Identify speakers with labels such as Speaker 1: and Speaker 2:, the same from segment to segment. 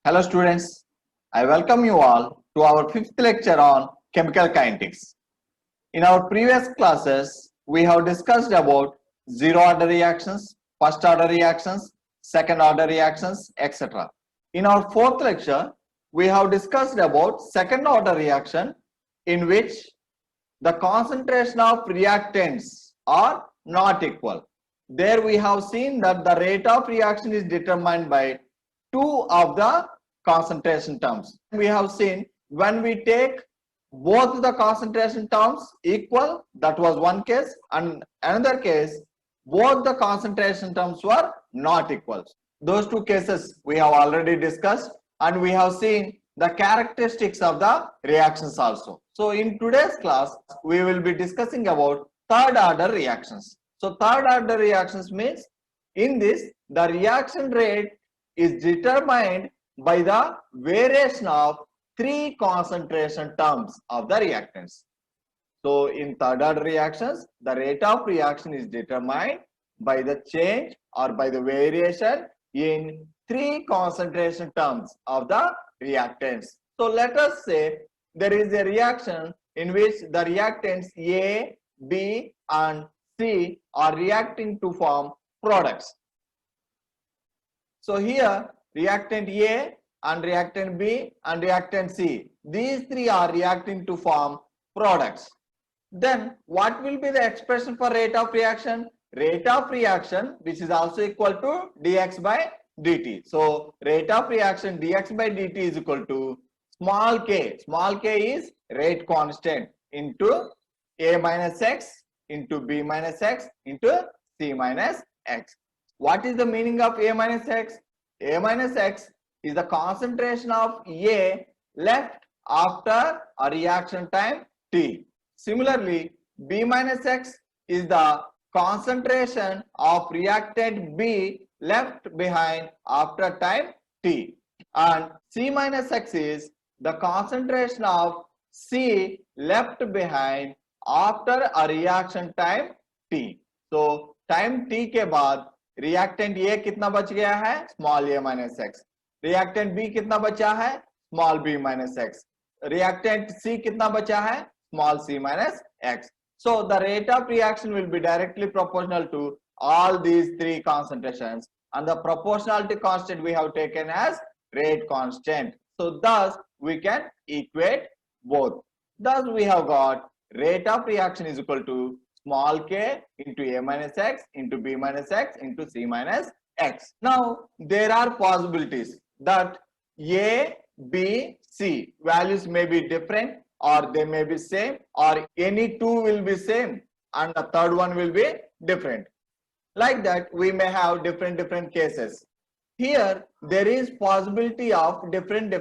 Speaker 1: Hello students, I welcome you all to our fifth lecture on chemical kinetics. In our previous classes, we have discussed about zero order reactions, first order reactions, second order reactions, etc. In our fourth lecture, we have discussed about second order reaction in which the concentration of reactants are not equal. There we have seen that the rate of reaction is determined by two of the concentration terms. We have seen when we take both the concentration terms equal, that was one case, and another case both the concentration terms were not equal. Those two cases we have already discussed, and we have seen the characteristics of the reactions also. So in today's class we will be discussing about third order reactions. So third order reactions means in this the reaction rate is determined by the variation of three concentration terms of the reactants. So in third order reactions, the rate of reaction is determined by the change or by the variation in three concentration terms of the reactants. So let us say there is a reaction in which the reactants A, B and C are reacting to form products. So here reactant A and reactant B and reactant C, these three are reacting to form products. Then what will be the expression for rate of reaction? Rate of reaction, which is also equal to dx by dt. So rate of reaction dx by dt is equal to small k. Small k is rate constant into A minus x into B minus x into C minus x. What is the meaning of A minus x? A minus x is the concentration of A left after a reaction time T. Similarly, B minus x is the concentration of reactant B left behind after time T. And C minus x is the concentration of C left behind after a reaction time T. So time T के बाद reactant A कितना बच गया है? Small a minus x. Reactant B कितना बचा है? Small b minus x. Reactant C कितना बचा है? Small c minus x. So the rate of reaction will be directly proportional to all these three concentrations, and the proportionality constant we have taken as rate constant. So thus we can equate both. Thus we have got rate of reaction is equal to small k into a minus x into b minus x into c minus x. Now there are possibilities that a, b, c values may be different, or they may be same, or any two will be same and the third one will be different. Like that we may have different cases. Here there is possibility of different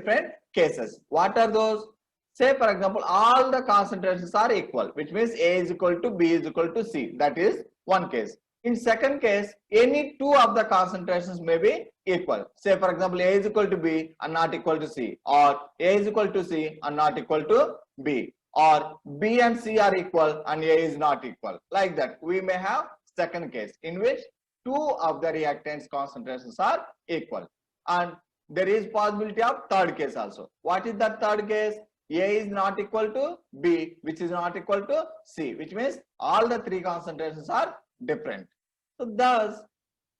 Speaker 1: cases. What are those? Say for example all the concentrations are equal, which means A is equal to B is equal to C. That is one case. In second case, any two of the concentrations may be equal. Say for example A is equal to B and not equal to C, or A is equal to C and not equal to B, or B and C are equal and A is not equal. Like that we may have second case in which two of the reactants concentrations are equal. And there is possibility of third case also. What is that third case? A is not equal to B, which is not equal to C, which means all the three concentrations are different. So thus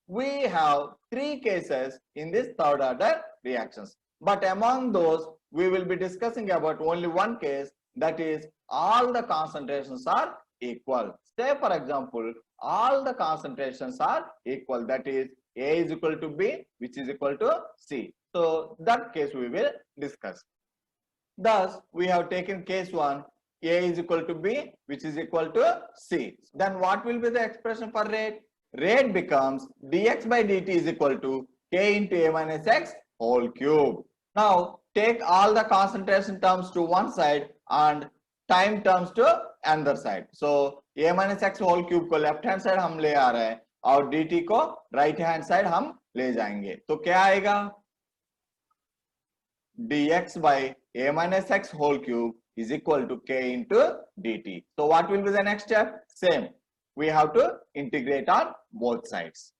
Speaker 1: we have three cases in this third order reactions, but among those we will be discussing about only one case, that is all the concentrations are equal. Say for example all the concentrations are equal, that is A is equal to B, which is equal to C. So that case we will discuss. Thus we have taken case 1, A is equal to B, which is equal to C. Then what will be the expression for rate? Rate becomes dx by dt is equal to k into a minus x whole cube. Now take all the concentration terms to one side and time terms to another side. So a minus x whole cube को left hand side हम ले आ रहे हैं और dt को right hand side हम ले जाएंगे. तो क्या आएगा? dx by a minus x whole cube is equal to k into dt. So what will be the next step? Same. We have to integrate on both sides.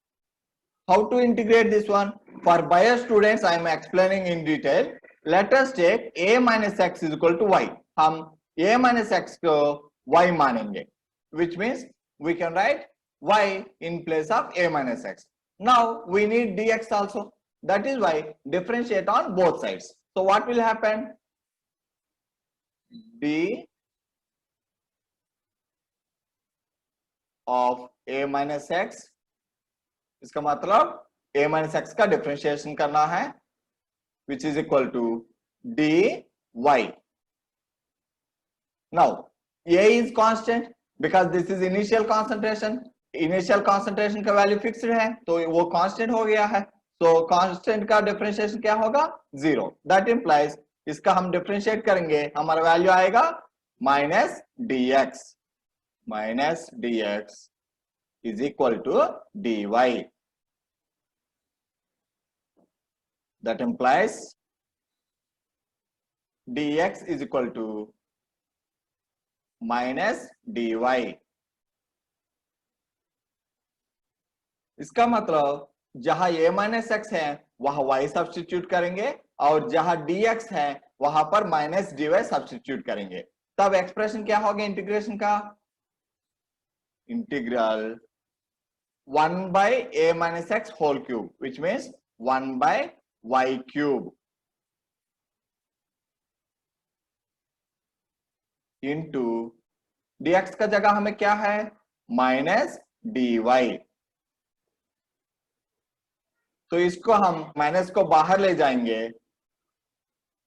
Speaker 1: how to integrate this one? For bio students, I am explaining in detail. Let us take a minus x is equal to y. हम a minus x को y मानेंगे, which means we can write y in place of a minus x. Now we need dx also. That is why differentiate on both sides. So what will happen? d of a minus x, इसका मतलब a minus x का differentiation करना है, which is equal to dy. Now a is constant because this is initial concentration. Initial concentration का value fixed है तो वो constant हो गया है, तो कांस्टेंट का डिफरेंशिएशन क्या होगा? 0. दैट इंप्लाइज इसका हम डिफरेंशिएट करेंगे, हमारा वैल्यू आएगा minus dx is equal to dy. That implies dx is equal to minus dy. इसका मतलब जहां a माइनस एक्स है वहां y सब्स्टिट्यूट करेंगे और जहां dx है वहां पर माइनस dy सब्स्टिट्यूट करेंगे, तब एक्सप्रेशन क्या होगा इंटीग्रेशन का? Integral 1 by a minus x whole cube, which means 1 by y cube into dx का जगह हमें क्या है? Minus dy. तो इसको हम माइनस को बाहर ले जाएंगे,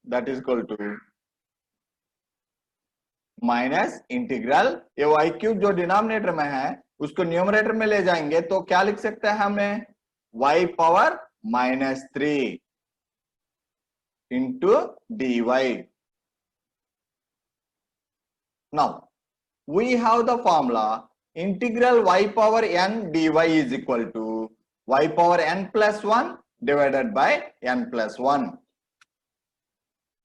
Speaker 1: that is equal to minus integral ये वाई क्यूब जो डिनोमिनेटर में है उसको न्यूमरेटर में ले जाएंगे, तो क्या लिख सकते हैं हमें? y power minus 3 into dy. Now we have the formula integral y power n dy is equal to y power n plus 1 divided by n plus 1.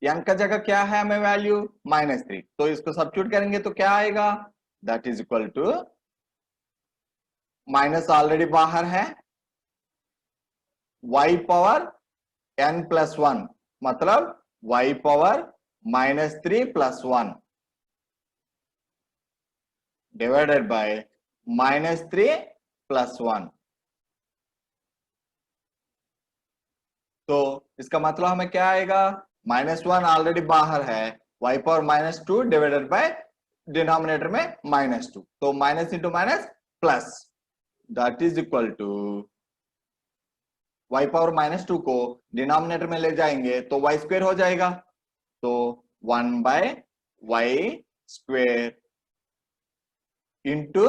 Speaker 1: n का जगह क्या है हमें वैल्यू? माइनस 3, तो इसको सब्स्टिट्यूट करेंगे तो क्या आएगा? That is equal to minus already बाहर है, y पावर n प्लस 1 मतलब y power minus 3 plus 1 divided by minus 3 plus 1. तो इसका मतलब हमें क्या आएगा? माइनस 1 ऑलरेडी बाहर है, y power minus 2 divided by denominator में माइनस 2, तो minus into minus plus, that is equal to y power minus 2 को डिनोमिनेटर में ले जाएंगे तो y स्क्वायर हो जाएगा, तो 1 by y square into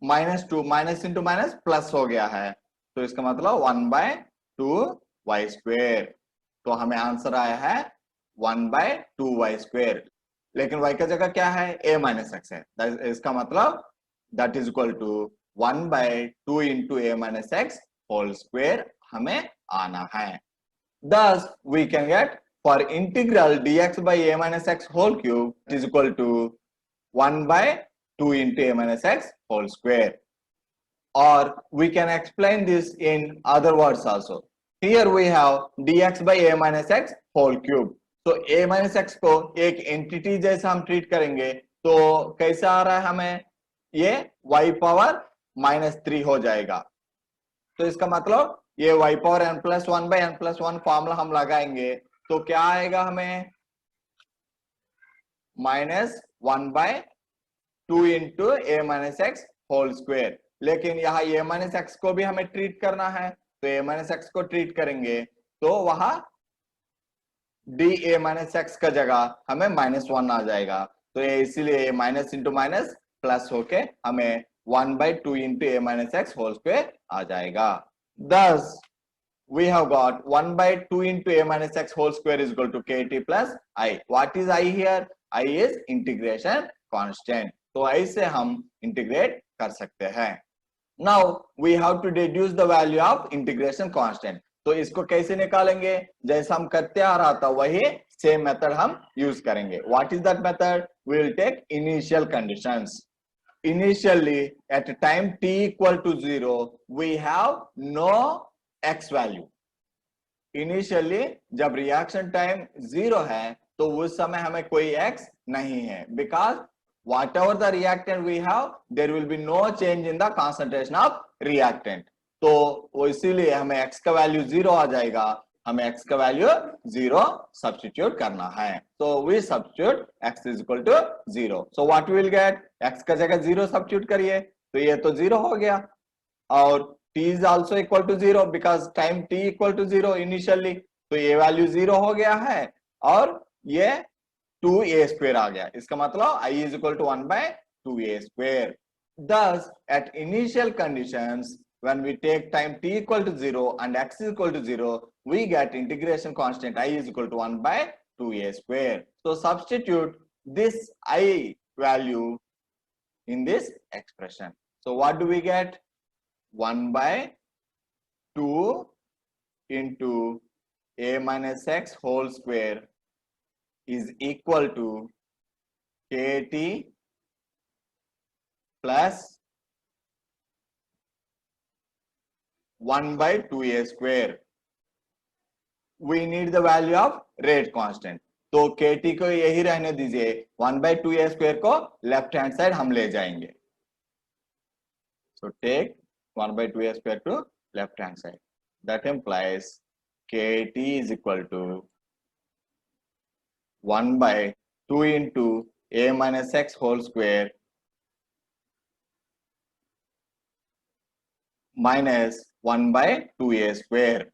Speaker 1: minus 2, minus into minus plus हो गया है, तो इसका मतलब 1 बाय 2 y स्क्वायर. तो हमें आंसर आया है 1 बाय 2 y स्क्वायर, लेकिन y का जगह क्या है? a माइनस एक्स है, इसका मतलब that is equal to 1 by 2 into a minus x whole square हमें आना है. Thus we can get for integral dx by a minus x whole cube is equal to 1 by 2 into a minus x whole square. Or we can explain this in other words also. Here we have dx by a minus x whole cube. तो a minus x को एक entity जैसा हम treat करेंगे, तो कैसा आ रहा है हमें? ये y पावर माइनस 3 हो जाएगा, तो इसका मतलब ये y power n plus 1 by n plus 1 formula हम लगाएंगे तो क्या आएगा हमें? Minus 1 by 2 into a minus x whole square. लेकिन यहाँ ए माइनस एक्स को भी हमें ट्रीट करना है, तो ए माइनस एक्स को ट्रीट करेंगे तो वहां डी ए माइनस एक्स का जगह हमें माइनस 1 आ जाएगा, तो ये इसीलिए माइनस इंटू माइनस प्लस होके हमें 1 by 2 into a minus x whole square आ जाएगा. Thus we have got 1 by 2 into a minus x whole square is equal to kt plus I. What is I here? I is integration constant. तो I से हम integrate कर सकते हैं. Now we have to deduce the value of integration constant. तो इसको कैसे निकालेंगे? जैसा हम करते आ रहा था वही सेम मेथड हम यूज करेंगे. What is that method? We will take initial conditions. initially at time t equal to 0 we have no x value. Initially जब रिएक्शन टाइम 0 है तो उस समय हमें कोई x नहीं है, because whatever the reactant we have there will be no change in the concentration of reactant. तो वो इसीलिए हमें x का वैल्यू 0 आ जाएगा, हमें x का वैल्यू 0 सब्स्टिट्यूट करना है. तो we substitute x is equal to 0. So what we will get? x का जगह 0 सब्स्टिट्यूट करिए तो ये तो 0 हो गया, और t is also equal to 0 because time t equal to 0 initially, तो ये वैल्यू 0 हो गया है और ये 2a square आ गया. इसका मतलब I is equal to 1 by 2a square. Thus at initial conditions when we take time t equal to 0 and x is equal to 0 we get integration constant I is equal to 1 by 2a square. So substitute this I value in this expression. So what do we get? 1 by 2 into a minus x whole square is equal to kt plus 1 by 2a square. We need the value of rate constant. तो kt को यही रहने दीजिए, 1 by 2a square को left hand side हम ले जाएंगे. So take 1 by 2a square to left hand side. That implies kt is equal to 1 by 2 into a minus x whole square minus 1 by 2a square.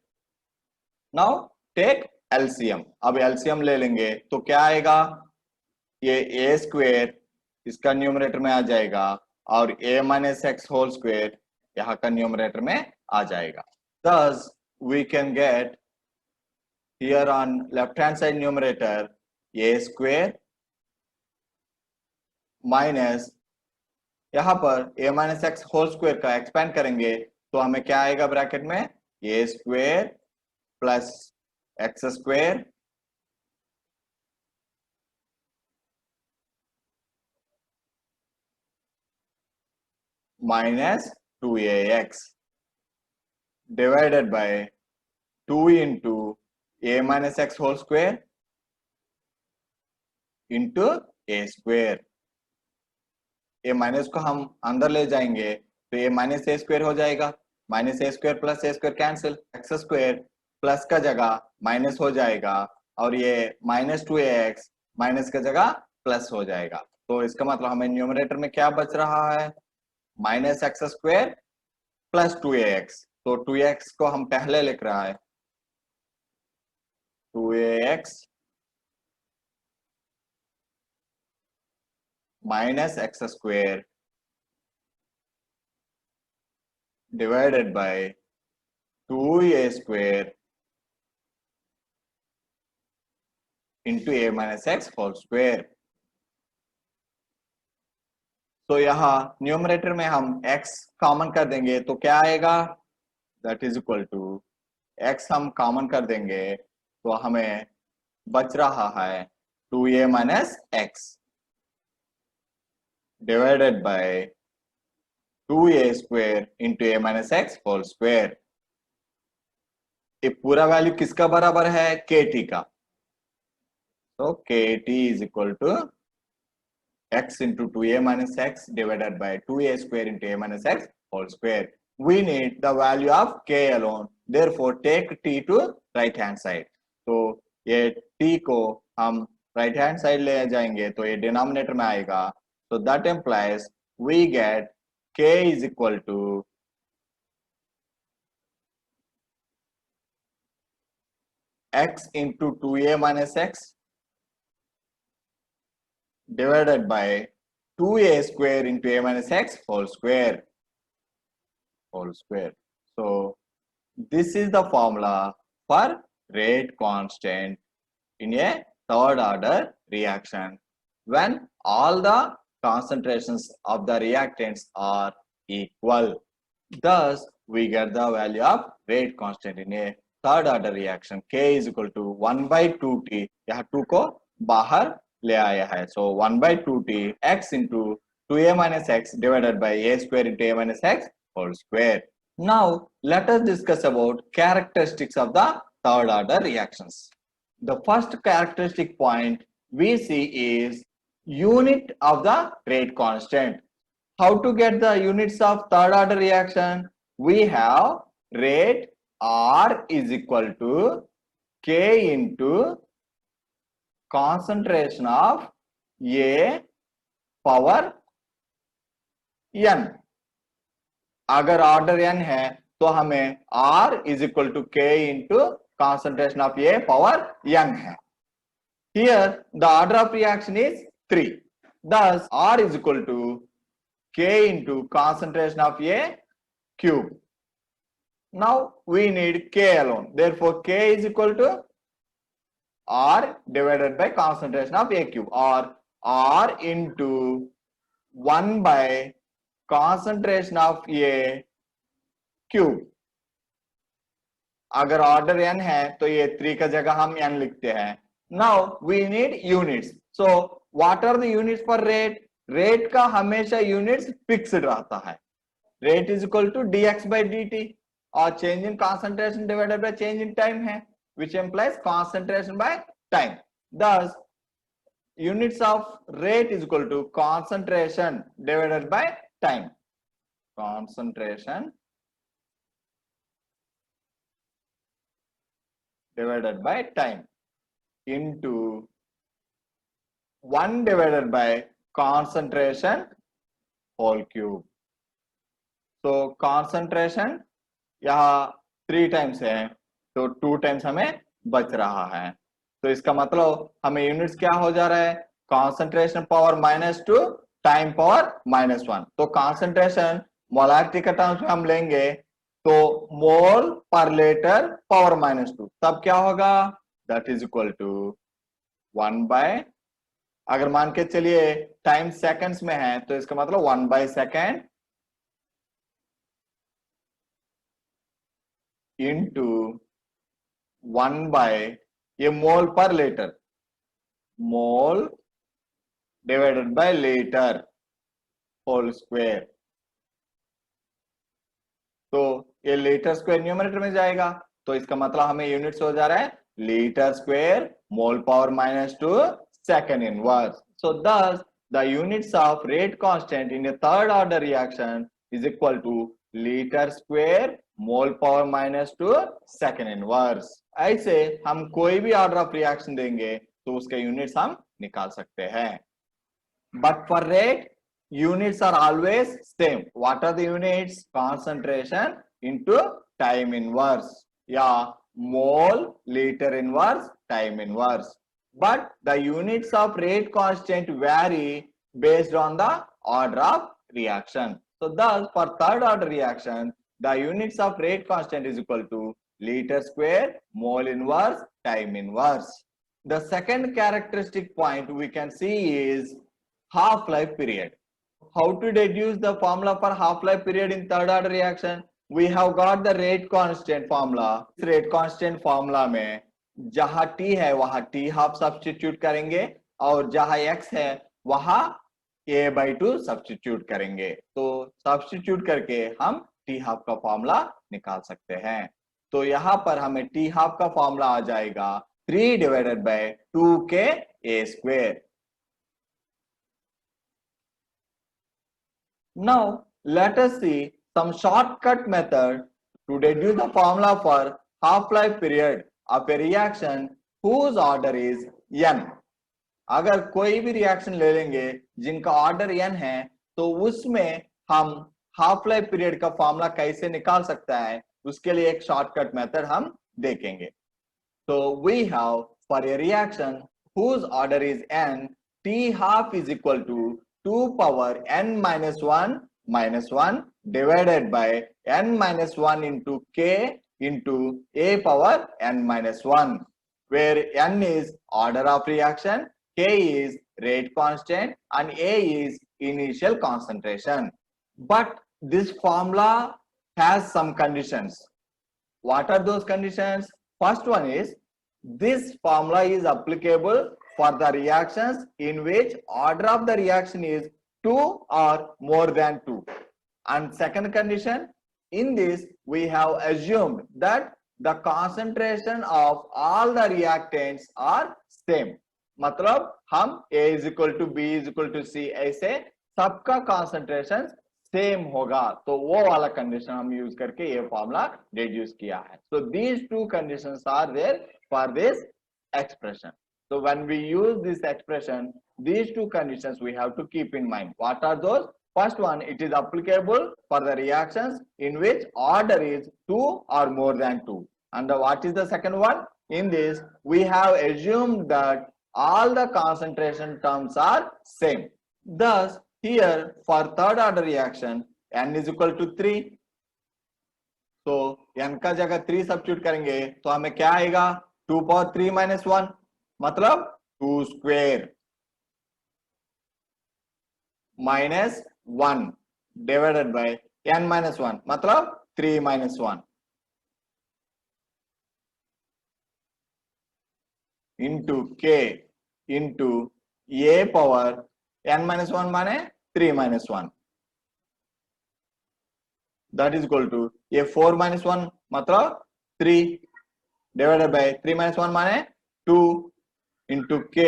Speaker 1: Now take LCM. अब LCM ले लेंगे तो क्या आएगा? ये a square इसका numerator में आ जाएगा और a minus x whole square यहाँ का न्यूमरेटर में आ जाएगा. Thus we can get here on left hand side numerator a square minus यहाँ पर a minus x whole square का एक्सपेंड करेंगे तो हमें क्या आएगा ब्रैकेट में? a square plus x square minus 2ax divided by 2 into a minus x whole square into a square. a minus को हम अंदर ले जाएंगे तो a माइनस a स्क्वायर हो जाएगा, minus a square plus a square cancel, x square plus का जगह माइनस हो जाएगा और ये माइनस 2ax माइनस का जगह प्लस हो जाएगा. तो इसका मतलब हमें न्यूमरेटर में क्या बच रहा है? Minus x square plus 2ax. तो 2x को हम पहले लिख रहा है 2ax minus x square divided by 2a square into a minus x whole square. तो यहाँ न्यूमरेटर में हम x कॉमन कर देंगे तो क्या आएगा? That is equal to x हम कॉमन कर देंगे तो हमें बच रहा है 2a minus x divided by 2a square into a minus x whole square. ये पूरा वैल्यू किसका बराबर है? kt का. तो kt is equal to x into 2a minus x divided by 2a square into a minus x whole square. We need the value of k alone. Therefore, take t to right hand side. तो ये t को हम right hand side ले जाएंगे तो ये denominator में आएगा. So that implies we get k is equal to x into 2a minus x divided by 2a square into a minus x whole square. So this is the formula for rate constant in a third order reaction when all the concentrations of the reactants are equal. Thus we get the value of rate constant in a third order reaction. K is equal to 1 by 2t. यहाँ 2 को बाहर ले आया है. So 1 by 2t x into 2a minus x divided by a square into a minus x whole square. Now let us discuss about characteristics of the third order reactions. The first characteristic point we see is unit of the rate constant. How to get the units of third order reaction? We have rate R is equal to K into concentration of A power n. अगर order n है तो हमें R is equal to K into concentration of A power n है. Here the order of reaction is 3. Thus R is equal to K into concentration of A cube. Now we need K alone. Therefore K is equal to R divided by concentration of A cube, or R into 1 by concentration of A cube. अगर order n है तो ये 3 का जगह हम n लिखते हैं. Now we need units. So what are the units for rate? Rate का हमेशा units fixed रहता है. Rate is equal to dx by dt, और change in concentration divided by change in time है, which implies concentration by time. Thus units of rate is equal to concentration divided by time. Concentration divided by time into 1 divided by concentration whole cube. So concentration यहाँ 3 times है तो 2 times हमें बच रहा है. तो इसका मतलब हमें यूनिट्स क्या हो जा रहा है? concentration power -2 time power -1. तो concentration मोलारिटी का टर्म्स में हम लेंगे तो मोल पर लीटर पावर -2, तब क्या होगा? That is equal to 1 by, अगर मान के चलिए टाइम सेकंड्स में है तो इसका मतलब 1 बाय सेकेंड इंटू 1 बाय, ये मोल पर litre, mole divided by litre whole square. तो ये लीटर स्क्वायर न्यूमरेटर में जाएगा तो इसका मतलब हमें यूनिट्स हो जा रहा है litre square mole power -2 second inverse. So thus the units of rate constant in a third order reaction is equal to litre square mole power -2 second inverse. ऐसे हम कोई भी ऑर्डर ऑफ रिएक्शन देंगे तो उसके यूनिट्स हम निकाल सकते हैं. But for rate units are always same. What are the units? Concentration into time inverse, yeah, mole liter inverse time inverse. But the units of rate constant vary based on the order of reaction. So thus for third order reaction the units of rate constant is equal to liter square mole inverse time inverse. The second characteristic point we can see is half-life period. How to deduce the formula for half-life period in third order reaction? We have got the rate constant formula. इस rate constant formula में जहां t है वहां t half substitute करेंगे और जहां x है वहां a/2 सब्स्टिट्यूट करेंगे. तो सब्स्टिट्यूट करके हम t half का फॉर्मूला निकाल सकते हैं. तो यहाँ पर हमें t half का फॉर्मूला आ जाएगा 3 divided by 2k a square. Now let us see some shortcut method to deduce the formula for half-life period of a reaction whose order is n. अगर कोई भी रिएक्शन ले लेंगे जिनका ऑर्डर n है तो उसमें हम हाफ लाइफ पीरियड का फॉर्मूला कैसे निकाल सकता है उसके लिए एक शॉर्टकट मेथड हम देखेंगे. तो we have for a reaction whose order is n, t half is equal to 2 power n minus 1 divided by n minus 1 into k into a power n minus 1, where n is order of reaction, k is rate constant and a is initial concentration. But this formula has some conditions. What are those conditions? First one is this formula is applicable for the reactions in which order of the reaction is 2 or more than 2. And second condition, in this we have assumed that the concentration of all the reactants are same. मतलब हम A is equal to B is equal to C ऐसे सबका concentration same होगा, तो वो वाला condition हम use करके ये फॉर्मूला डिड्यूस किया है. So these two conditions are there for this expression. So when we use this expression, these two conditions we have to keep in mind. What are those? First one, it is applicable for the reactions in which order is 2 or more than 2. And what is the second one? In this, we have assumed that all the concentration terms are same. Thus, here for third order reaction, n is equal to 3. तो n का जगह 3 substitute करेंगे तो हमें क्या आएगा? 2 power 3 minus 1 मतलब 2 square minus 1 divided by n minus 1 मतलब 3 minus 1 into k into a power n minus 1 माने 3 minus 1 that is equal to a 4 minus 1 मतलब 3 divided by 3 minus 1 माने 2 into k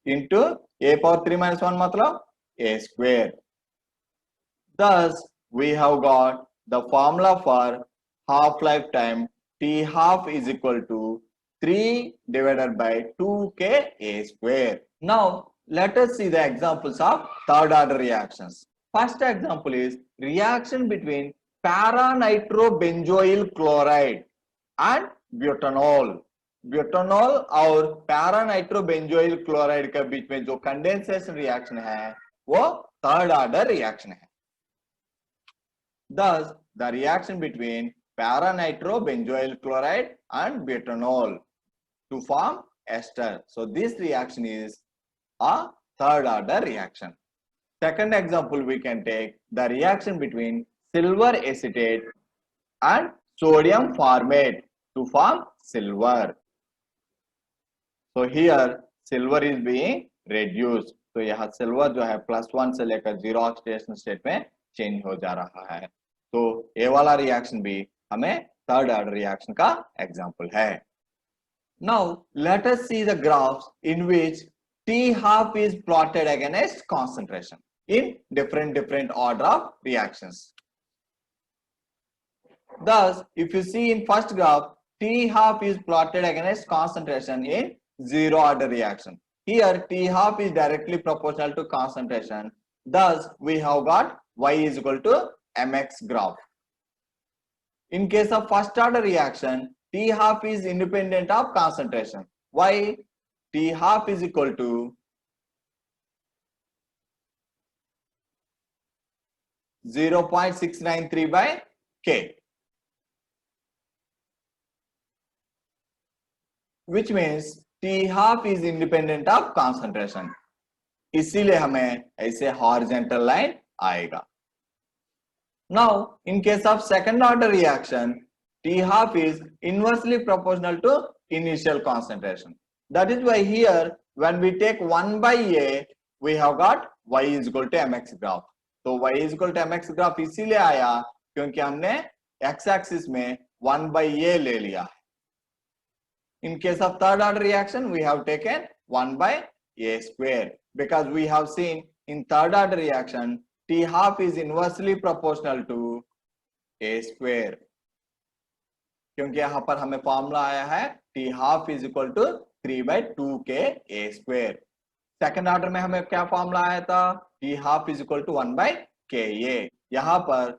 Speaker 1: into a power 3 minus 1 मतलब a square. Thus we have got the formula for half-life time T half is equal to 3 divided by 2k a square. Now let us see the examples of third order reactions. First example is reaction between paranitrobenzoyl chloride and butanol. Butanol और paranitrobenzoyl chloride के बीच में जो condensation reaction है वो third order reaction है. Thus the reaction between paranitrobenzoyl chloride and butanol to form ester. So this reaction is a third order reaction. Second example we can take the reaction between silver acetate and sodium formate to form silver. So here silver is being reduced. तो यहाँ silver जो है +1 से लेकर 0 oxidation state में change हो जा रहा है. तो ये वाला रिएक्शन भी हमें थर्ड ऑर्डर रिएक्शन का एग्जांपल है. Now let us see the graphs in which T half is plotted against concentration in different order of reactions. Thus, if you see in first graph, T half is plotted against concentration in zero order reaction. Here, T half is directly proportional to concentration. Thus, we have got Y is equal to mx graph. In case of first order reaction, T half is independent of concentration. Why? T half is equal to (0.693 by K), which means T half is independent of concentration. इसीलिए हमें ऐसे horizontal line आएगा. Now, in case of second order reaction, T half is inversely proportional to initial concentration. That is why here, when we take 1 by A, we have got Y is equal to mx graph. तो y is equal to mx graph इसीलिए आया क्योंकि हमने x axis में 1 by A ले लिया है. In case of third order reaction, we have taken 1 by A square because we have seen in third order reaction T half is inversely proportional to A square. क्योंकि यहाँ पर हमें formula आया है T half is equal to 3 by 2k A square. Second order में हमें क्या formula आया था? T half is equal to 1 by KA. यहाँ पर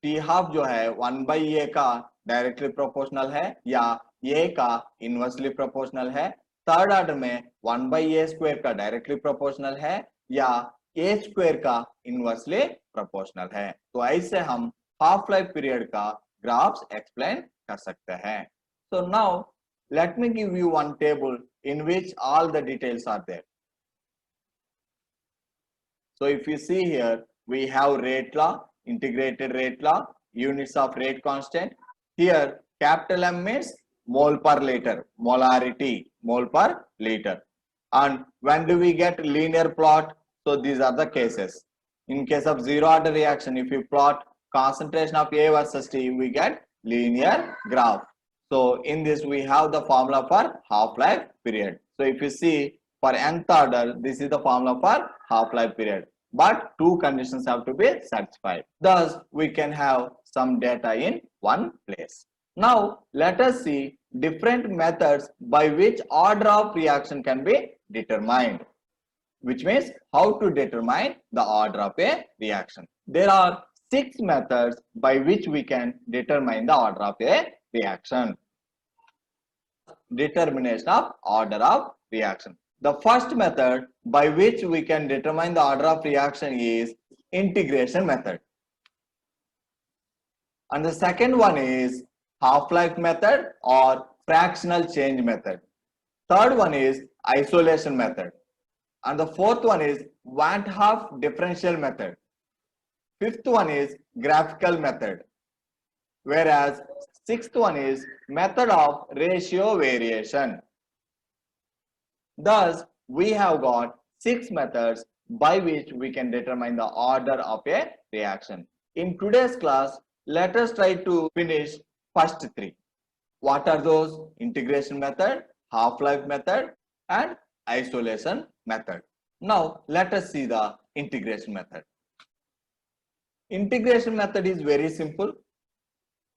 Speaker 1: T half जो है 1 by A का डायरेक्टली प्रोपोर्शनल है या A का इनवर्सली प्रोपोर्शनल है. थर्ड ऑर्डर में 1 by A स्क्वायर का डायरेक्टली प्रोपोर्शनल है या A स्क्वायर का इनवर्सली प्रोपोर्शनल है. तो ऐसे हम हाफ लाइफ पीरियड का ग्राफ्स एक्सप्लेन कर सकते हैं. So now let me give you one table in which all the details are there. So if you see here, we have rate law, integrated rate law, units of rate constant. Here, capital M means mole per liter, molarity, mole per liter. And when do we get linear plot? So these are the cases. In case of zero order reaction, if you plot concentration of A versus T, we get linear graph. So in this we have the formula for half-life period. So if you see for nth order, this is the formula for half-life period. But two conditions have to be satisfied. Thus, we can have some data in one place. Now, let us see different methods by which order of reaction can be determined, which means how to determine the order of a reaction. There are 6 methods by which we can determine the order of a reaction. Determination of order of reaction. The first method by which we can determine the order of reaction is integration method. And the second one is half-life method or fractional change method. Third one is isolation method. And the fourth one is Van 't Hoff differential method. Fifth one is graphical method. Whereas sixth one is method of ratio variation. Thus, we have got 6 methods by which we can determine the order of a reaction. In today's class, let us try to finish first 3. What are those? Integration method, half-life method, and isolation method. Now, let us see the integration method. Integration method is very simple.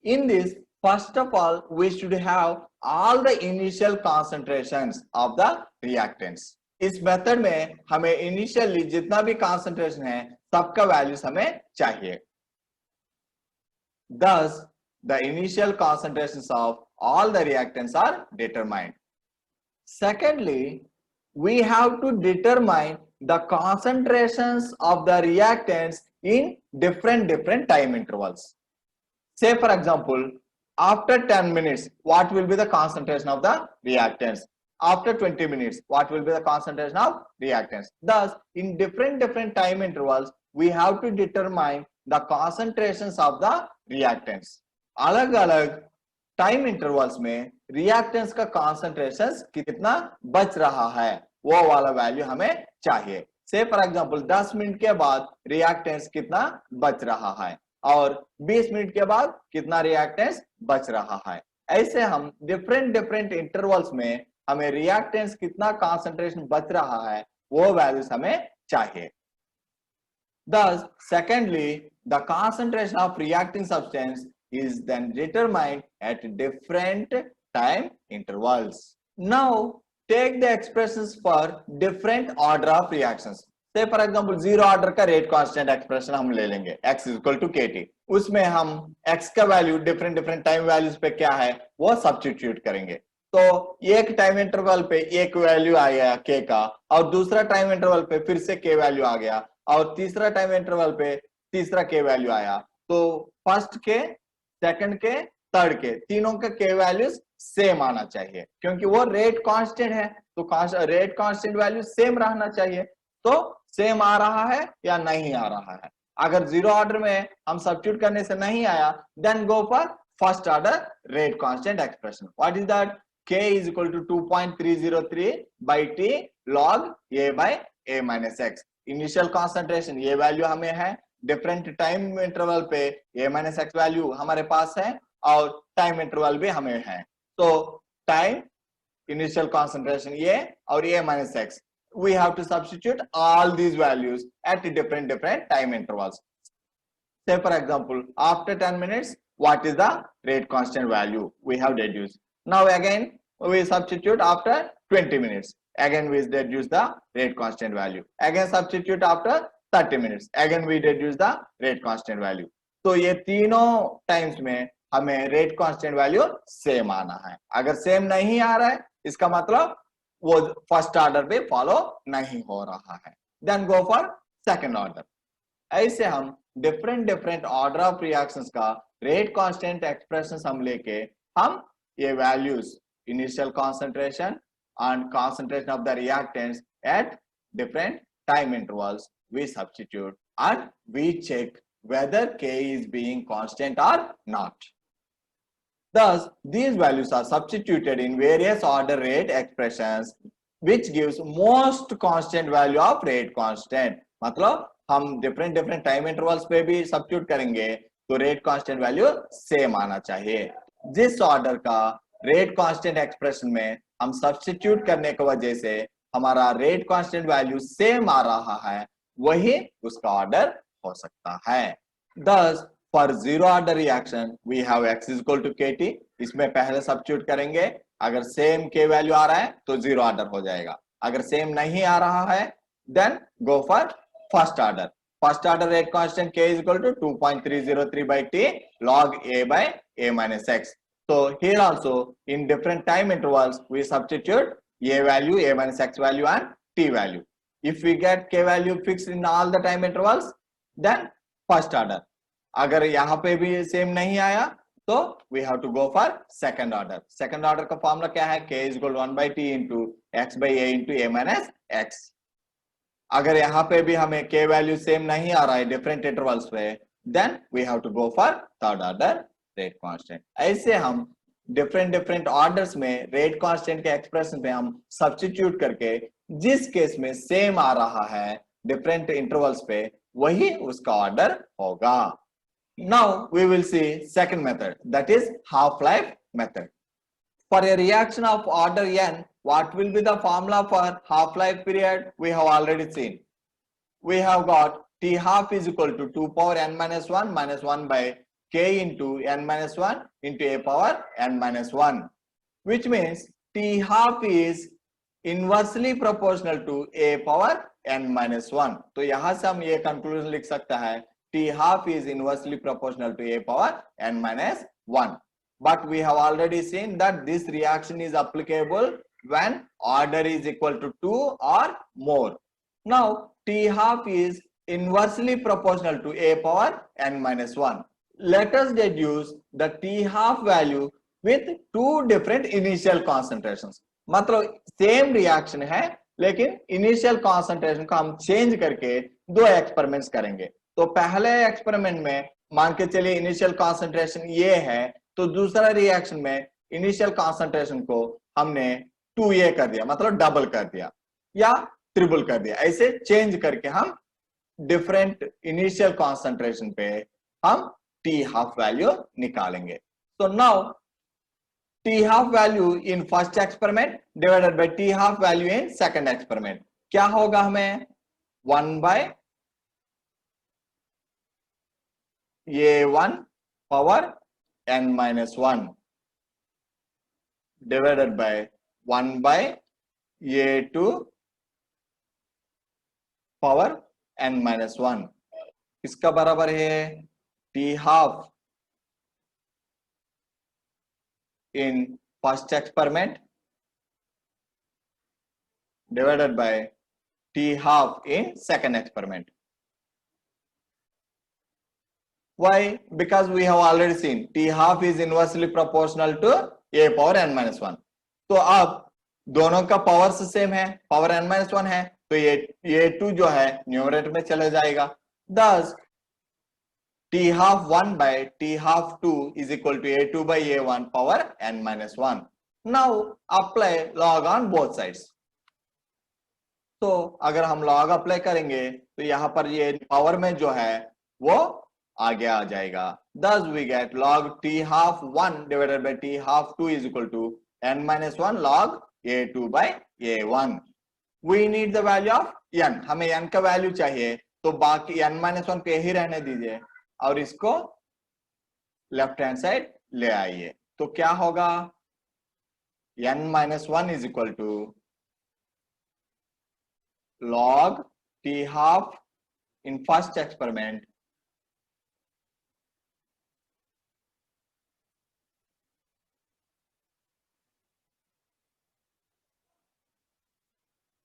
Speaker 1: In this, first of all, we should have all the initial concentrations of the reactants. इस method में हमें initially जितना भी concentration है सबका values हमें चाहिए. Thus, the initial concentrations of all the reactants are determined. Secondly, we have to determine the concentrations of the reactants in different time intervals. Say for example, after 10 minutes, what will be the concentration of the reactants? After 20 minutes, what will be the concentration of reactants? Thus, in different time intervals, we have to determine the concentrations of the reactants. अलग-अलग time intervals में reactants का concentration कितना बच रहा है वो वाला value हमें चाहिए. से फॉर एग्जांपल 10 मिनट के बाद रिएक्टेंट्स कितना बच रहा है और 20 मिनट के बाद कितना रिएक्टेंट्स बच रहा है. ऐसे हम डिफरेंट इंटरवल्स में हमें रिएक्टेंट्स कितना कॉन्सेंट्रेशन बच रहा है वो वैल्यूज हमें चाहिए. Thus, secondly, the concentration of reacting substance is then determined at different time intervals. Now, take the expressions for different order of reactions. Say for example, zero order का rate constant expression हम ले लेंगे x is equal to kt. उसमें हम x का value different time values पे क्या है वो सब्स्टिट्यूट करेंगे. तो एक टाइम इंटरवल पे एक वैल्यू आ गया k का और दूसरा टाइम इंटरवल पे फिर से k वैल्यू आ गया और तीसरा टाइम इंटरवल पे तीसरा के वैल्यू आया. तो फर्स्ट के, सेकंड के, थर्ड के तीनों का के वैल्यूज सेम आना चाहिए क्योंकि वो रेट कांस्टेंट है. तो रेट कांस्टेंट वैल्यू सेम रहना चाहिए. तो सेम आ रहा है या नहीं आ रहा है. अगर जीरो ऑर्डर में हम सब्स्टिट्यूट करने से नहीं आया then go for first order rate constant expression. What is that? k is equal to 2.303 by t log a by a minus x. Initial concentration ये वैल्यू हमें है, डिफरेंट टाइम इंटरवल पे a माइनस एक्स वैल्यू हमारे पास है और time interval भी हमें है. तो टाइम, इनिशियल कॉन्सेंट्रेशन ये और a minus x, we have to substitute all these values at different time intervals. Say for example, after 10 minutes, what is the rate constant value we have deduced? Now again we substitute after 20 minutes. Again we deduce the rate constant value. Again substitute after 30 minutes. Again we deduce the rate constant value. तो ये तीनों times में हमें rate constant value same आना है. अगर same नहीं आ रहा है इसका मतलब वो फर्स्ट ऑर्डर पे फॉलो नहीं हो रहा है. Then go for second order. ऐसे हम डिफरेंट ऑर्डर ऑफ रिएक्शंस का रेट कांस्टेंट एक्सप्रेशंस हम लेके हम ये values initial concentration and concentration of the reactants at different time intervals we substitute and we check whether k is being constant or not. Thus these values are substituted in various order rate expressions which gives most constant value of rate constant. मतलब हम different different time intervals पे भी substitute करेंगे तो rate constant value same आना चाहिए। जिस order का रेट कांस्टेंट एक्सप्रेशन में हम सब्स्टिट्यूट करने की वजह से हमारा रेट कांस्टेंट वैल्यू सेम आ रहा है, वही उसका ऑर्डर हो सकता है। Thus, for zero order reaction, we have x is equal to kt। इसमें पहले सब्स्टिट्यूट करेंगे, अगर सेम k वैल्यू आ रहा है तो जीरो ऑर्डर हो जाएगा, अगर सेम नहीं आ रहा है then go for first order. First order rate constant k is equal to 2.303 by t log a by a minus x। So here also in different time intervals we substitute a value, a minus x value and t value। If we get k value fixed in all the time intervals then first order, अगर यहाँ पे भी same नहीं आया तो we have to go for second order. Second order का formula क्या है, k is equal to 1 by t into x by a into a minus x। अगर यहाँ पे भी हमें k वैल्यू सेम नहीं आ रहा है डिफरेंट इंटरवल्स पे then we have to go for third order rate constant. ऐसे हम डिफरेंट डिफरेंट ऑर्डर्स में रेट कांस्टेंट के एक्सप्रेशन पे हम सब्स्टिट्यूट करके जिस केस में सेम आ रहा है डिफरेंट इंटरवल्स पे वही उसका ऑर्डर होगा। Now we will see second method, that is half life method। For a reaction of order n, what will be the formula for half life period? We have already seen, we have got t half is equal to 2 power n minus 1 minus 1 by k into n minus 1 into a power n minus 1, which means t half is inversely proportional to a power n minus 1। तो यहां से हम ये conclusion लिख सकता है t half is inversely proportional to a power n minus 1। But we have already seen that this reaction is applicable when order is equal to 2 or more। Now t half is inversely proportional to a power n minus 1। Let us deduce the t half value with two different initial concentrations। मतलब same reaction है लेकिन initial concentration को हम change करके दो experiments करेंगे। तो पहले एक्सपेरिमेंट में मान के चलिए इनिशियल कॉन्सेंट्रेशन ये है, तो दूसरा रिएक्शन में इनिशियल कॉन्सेंट्रेशन को हमने 2a कर दिया, मतलब डबल कर दिया या ट्रिपल कर दिया। ऐसे चेंज करके हम डिफरेंट इनिशियल कॉन्सेंट्रेशन पे हम t हाफ वैल्यू निकालेंगे। तो now t half value in first experiment divided by t half value in second experiment क्या होगा, हमें 1 by a1 power n minus 1 divided by 1 by a2 power n minus 1। इसका बराबर है t half in first experiment divided by t half in second experiment। Why? Because we have already seen t half is inversely proportional to a power n minus 1। तो अब दोनों का powers same है, power n minus 1 है, तो ये 2 जो है न्यूमरेटर में चले जाएगा। Thus t half 1 by t half 2 is equal to a2 by a1 power n minus 1। Now apply log on both sides। तो अगर हम log अप्लाई करेंगे तो यहाँ पर ये पावर में जो है वो आगे आ जाएगा। Thus we get log t half 1 divided by t half 2 is equal to n minus 1 log a2 by a1। We need the value of n, हमें n का वैल्यू चाहिए, तो बाकी n minus 1 पे ही रहने दीजिए और इसको लेफ्ट हैंड साइड ले आइए। तो क्या होगा, n minus 1 is equal to log t half in first experiment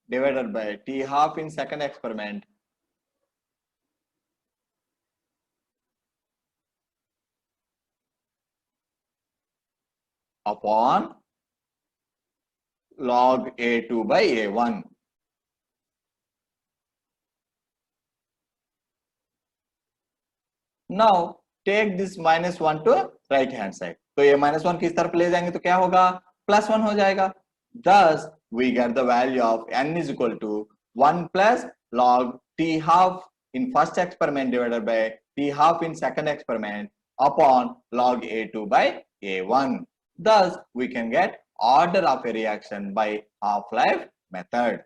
Speaker 1: divided by t half in second experiment upon log a2 by a1। Now take this minus 1 to right hand side। तो ये minus 1 किस तरफ ले जाएंगे तो क्या होगा, plus 1 हो जाएगा। Thus we get the value of n is equal to 1 plus log t half in first experiment divided by t half in second experiment upon log A2 by A1. Thus, we can get order of a reaction by half-life method.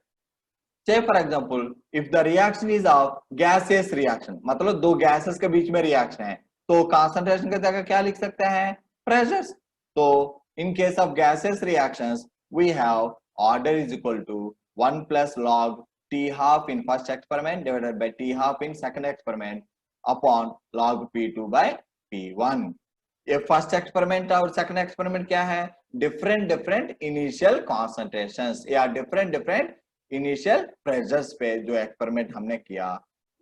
Speaker 1: Say for example, if the reaction is of gaseous reaction, मतलब दो gases के बीच में reaction है, तो concentration की जगह क्या लिख सकते हैं? Pressures. तो in case of gaseous reactions, we have order is equal to 1 plus log t half in first experiment divided by t half in second experiment upon log P2 by P1. ये first experiment और second experiment क्या है? Different initial concentrations या different initial pressures पे जो experiment हमने किया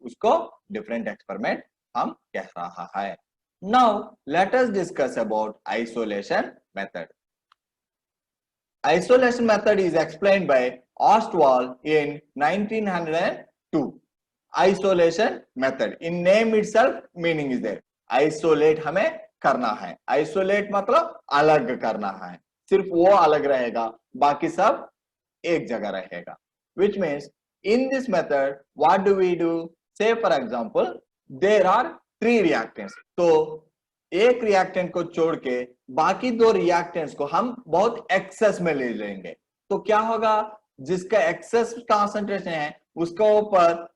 Speaker 1: उसको डिफरेंट एक्सपेरिमेंट हम कह रहा है. Now let us discuss about isolation method. Isolation method is explained by Ostwald in 1902. Isolation method. In name itself, meaning is there. Isolate हमें करना है. Isolate मतलब अलग करना है. सिर्फ वो अलग रहेगा, बाकी सब एक जगह रहेगा. Which means in this method, what do we do? Say for example, there are 3 reactants. तो एक रिएक्टेंट को छोड़ के बाकी 2 रिएक्टेंट्स को हम बहुत एक्सेस में ले लेंगे. तो क्या होगा? जिसका एक्सेस कॉन्सेंट्रेशन है उसके ऊपर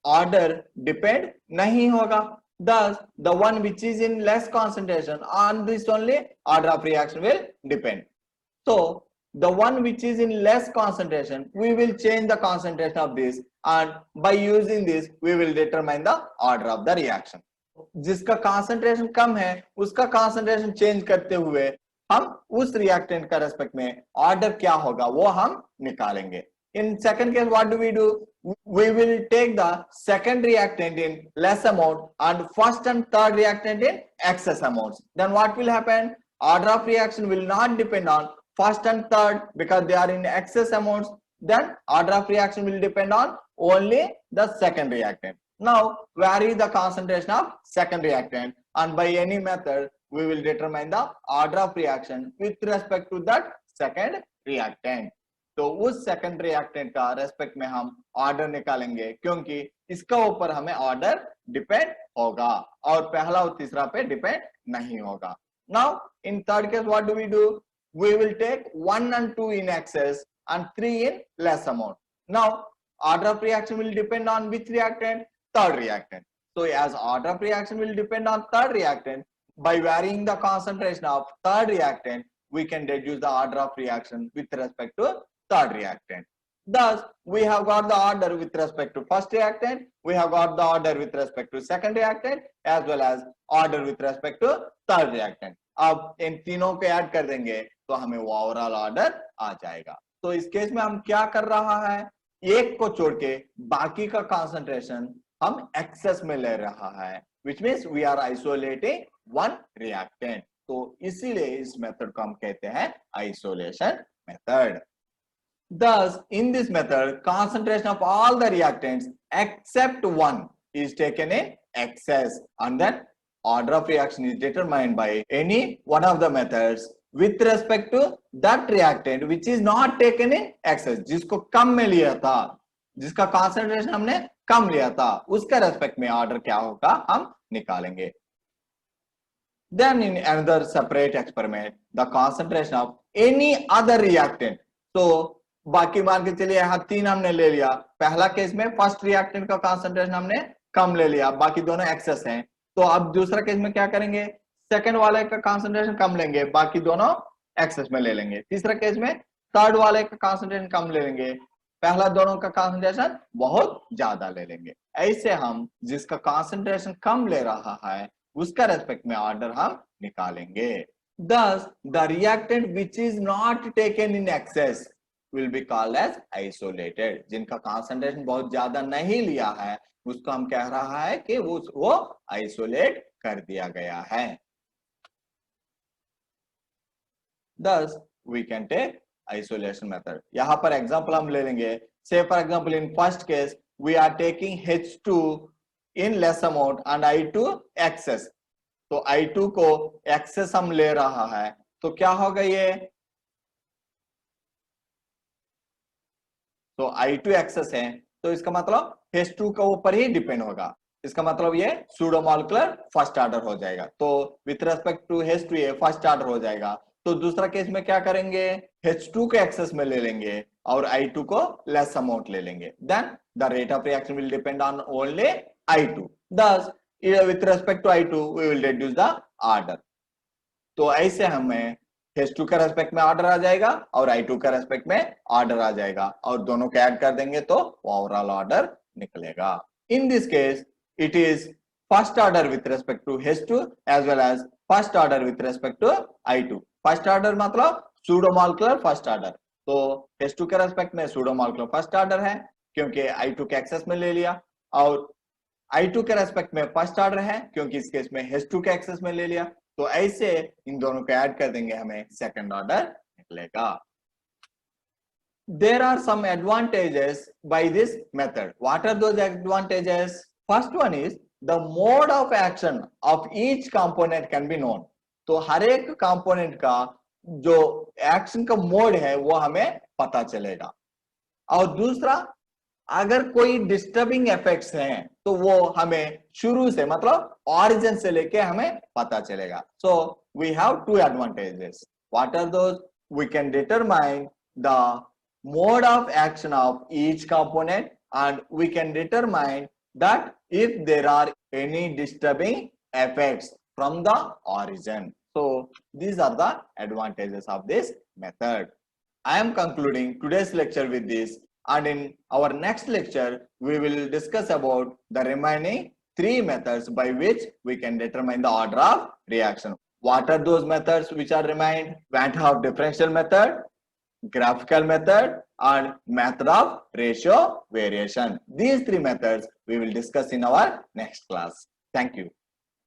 Speaker 1: ऑर्डर डिपेंड नहीं होगा. Thus, the one which is in less concentration, on this only order of reaction will depend. So, the one which is in less concentration, we will change the concentration of this, and by using this, we will determine the order of the reaction. जिसका concentration कम है उसका concentration change करते हुए हम उस reactant का respect में order क्या होगा वो हम निकालेंगे. In second case, what do? We will take the second reactant in less amount and first and third reactant in excess amounts. Then what will happen? Order of reaction will not depend on first and third because they are in excess amounts. Then order of reaction will depend on only the second reactant. Now vary the concentration of second reactant, and by any method we will determine the order of reaction with respect to that second reactant. तो उस second reactant का respect में हम order निकालेंगे क्योंकि इसका ऊपर हमें ऑर्डर डिपेंड होगा और पहला और तीसरा पे डिपेंड नहीं होगा. Now in third case what do? We will take 1 and 2 in excess and 3 in less amount. Now order of reaction will depend on which reactant? Third reactant. So as order of reaction will depend on third reactant, by varying the concentration of third reactant we can reduce the order of reaction with respect to third reactant. Thus, we have got the order with respect to first reactant, we have got the order with respect to second reactant, as well as order with respect to third reactant. अब इन तीनों को add कर देंगे तो हमें वो overall order आ जाएगा. तो इस केस में हम क्या कर रहा है? एक को छोड़ के बाकी का कंसंट्रेशन हम एक्सेस में ले रहा है, which means we are isolating one reactant. तो इसीलिए इस मेथड को हम कहते हैं isolation method. Thus, in this method, concentration of all the reactants except one is taken in excess, and then order of reaction is determined by any one of the methods with respect to that reactant which is not taken in excess. जिसको कम में लिया था, जिसका concentration हमने कम लिया था, उसका respect में ऑर्डर क्या होगा हम निकालेंगे. Then in another separate experiment, the concentration of any other reactant. तो बाकी मान के चलिए यहाँ 3 हमने ले लिया. पहला केस में फर्स्ट रिएक्टेंट का कंसंट्रेशन हमने कम ले लिया, बाकी दोनों एक्सेस हैं. तो अब दूसरा केस में क्या करेंगे? सेकंड वाले का कंसंट्रेशन कम लेंगे, बाकी दोनों एक्सेस में ले लेंगे. तीसरा केस में थर्ड वाले का कंसंट्रेशन कम ले लेंगे, पहला दोनों का कंसंट्रेशन बहुत ज्यादा ले लेंगे. ऐसे हम जिसका कंसंट्रेशन कम ले रहा है उसका रेस्पेक्ट में ऑर्डर हम निकालेंगे. Thus, the reactant which is not taken in excess will be called as isolated. जिनका कंसंट्रेशन बहुत ज्यादा नहीं लिया है उसको हम कह रहा है कि वो आइसोलेट कर दिया गया है. Thus, we can take isolation method. यहाँ पर एग्जांपल हम ले लेंगे. Say for example, in first case we are taking H2 in less amount and I2 excess. तो I2 को excess हम ले रहा है तो क्या होगा ये? तो I2 एक्सेस है तो इसका मतलब H2 के ऊपर ही डिपेंड होगा। इसका मतलब ये सूडोमॉलिक्यूलर फर्स्ट ऑर्डर हो जाएगा। तो विथ रेस्पेक्ट टू H2 ये फर्स्ट ऑर्डर हो जाएगा। तो दूसरा केस में क्या करेंगे, H2 को एक्सेस में ले लेंगे और I2 को लेस अमाउंट ले लेंगे। Then the rate of reaction will depend on only I2। Thus with respect to I2 we will reduce the order। तो ऐसे हमें H2 के रेस्पेक्ट में ऑर्डर आ जाएगा और I2 के रेस्पेक्ट में ऑर्डर आ जाएगा और दोनों को ऐड कर देंगे तो ओवरऑल ऑर्डर निकलेगा। In this case it is first order with respect to H2 as well as first order with respect to I2। First order मतलब सूडोमॉलिक्यूलर फर्स्ट ऑर्डर। तो H2 के रेस्पेक्ट में सूडोमॉलिक्यूलर फर्स्ट ऑर्डर है क्योंकि I2 के access में ले लिया, और I2 के रेस्पेक्ट में फर्स्ट ऑर्डर है क्योंकि इस केस में H2 के एक्सेस में ले लिया। तो ऐसे इन दोनों को ऐड कर देंगे, हमें सेकंड ऑर्डर निकलेगा। There are some advantages by this method। What are those advantages? First one is the mode of action of each component can be known। तो हर एक कंपोनेंट का जो एक्शन का मोड है वो हमें पता चलेगा। और दूसरा, अगर कोई डिस्टर्बिंग इफेक्ट्स हैं तो वो हमें शुरू से मतलब ऑरिजिन से लेके हमें पता चलेगा। So we have two advantages. What are those? We can determine the mode of action of each component and we can determine that if there are any disturbing effects from the origin। So these are the advantages of this method। I am concluding today's lecture with this, and in our next lecture we will discuss about the remaining 3 methods by which we can determine the order of reaction। What are those methods which are remained? Van 't Hoff differential method, graphical method, and method of ratio variation। These 3 methods we will discuss in our next class। Thank you।